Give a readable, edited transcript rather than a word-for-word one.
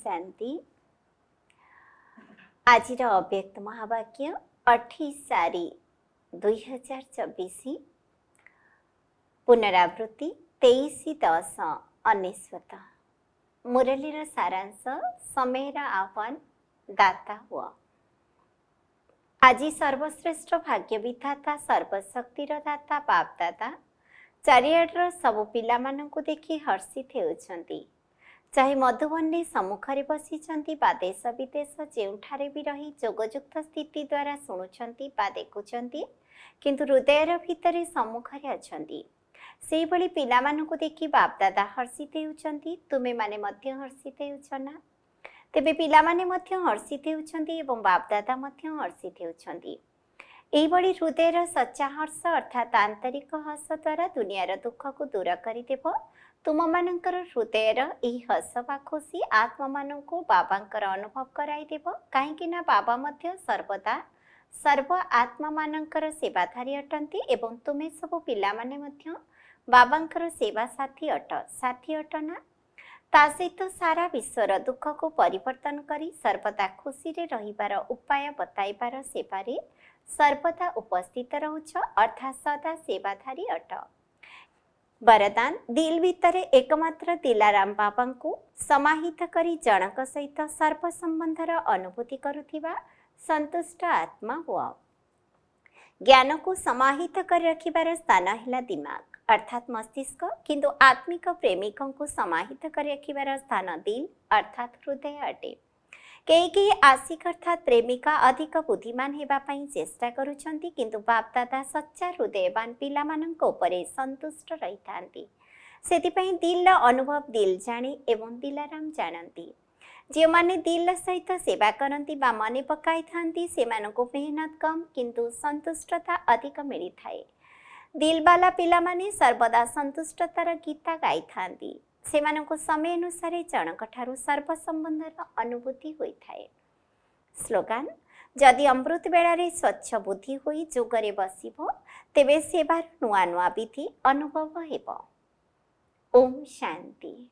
शांति। आज अव्यक्त महावाक्य 28/4/2024 पुनरावृत्ति 23/10/19। मुरलीर सारांश समयर आह्वान दाता हुआ। आज सर्वश्रेष्ठ भाग्य विधाता सर्वशक्तिर दाता बाप दादा चारिआडर सबु पिलामानंकु देखि हर्षित हेउछन्ति। चाहे मधुबनी सम्मुखरे बसिछन्ति बा देश विदेश जेउठारे भी रही जोगयुक्त स्थिति द्वारा शुणुछन्ति बा देखुछन्ति किंतु हृदयर भितरे सम्मुखरे अछन्ति। सेहि भली पिलामानंकु देखि बाप दादा हर्षित हेउछन्ति। तुमे माने मध्य हर्षित हेउछ ना? तेबे पिलामाने मध्य हर्षित हेउछन्ति एवं बाप दादा मध्य हर्षित हेउछन्ति। एहिभଳି हृदयर सच्चा हर्ष अर्थात आंतरिक हर्ष द्वारा दुनियार दुख को दूर करदेव। तुम मानकर हृदयर यही हर्ष बा खुशी आत्मा मानक बाबांकर अनुभव कराइदेव। कहीं बाबा मध्य सर्वदा सर्व आत्मा मानकर सेवाधारी अटंती एवं तुम्हें सब पिला माने मध्य बाबांकर सेवा साथी अट ना? ता सहित सारा विश्वर दुख को परिवर्तन करी सर्वदा खुशी रे रहिबार उपाय बताइबार सेवारे सर्वदा उपस्थित रहुछ अर्थात सदा सेवाधारी अट। वरदान दिल भितर एकमात्र दिलाराम बाबा को समाहित करी जनक सहित सर्व संबंधर अनुभूति करुथिबा संतुष्ट आत्मा हुआ। ज्ञान को समाहित कर रखिबार स्थान है दिमाग अर्थात मस्तिष्क, किंतु आत्मिक प्रेमिकों को समाहित कर रखिबार स्थान दिल अर्थात हृदय अटे। कई आशिक अर्थात प्रेमिका अधिक बुद्धिमान हेबा पई चेष्टा करुछंती किंतु बाप दादा सच्चा हृदयवान पिला मानक उपरे संतुष्ट रही थांती। सेतिपई दिल अनुभव दिल जाने एवं दिलाराम जानती। जे माने दिल सहित सेवा करती बा मने पकाई थांती सेमानको मेहनत कम किंतु संतुष्टता अधिक मिली थाए। दिल वाला पिला माने सर्वदा संतुष्टतार गीता गाई थांती। सेमानको समय अनुसार जनक ठारू सर्व संबंधर अनुभूति होई थाए। स्लोगान जदि अमृत बेलारे स्वच्छ बुद्धि होई जोगरे बसिबो तेबे सेवार नुआ नुआ विधि अनुभव हेबो। ओम शांति।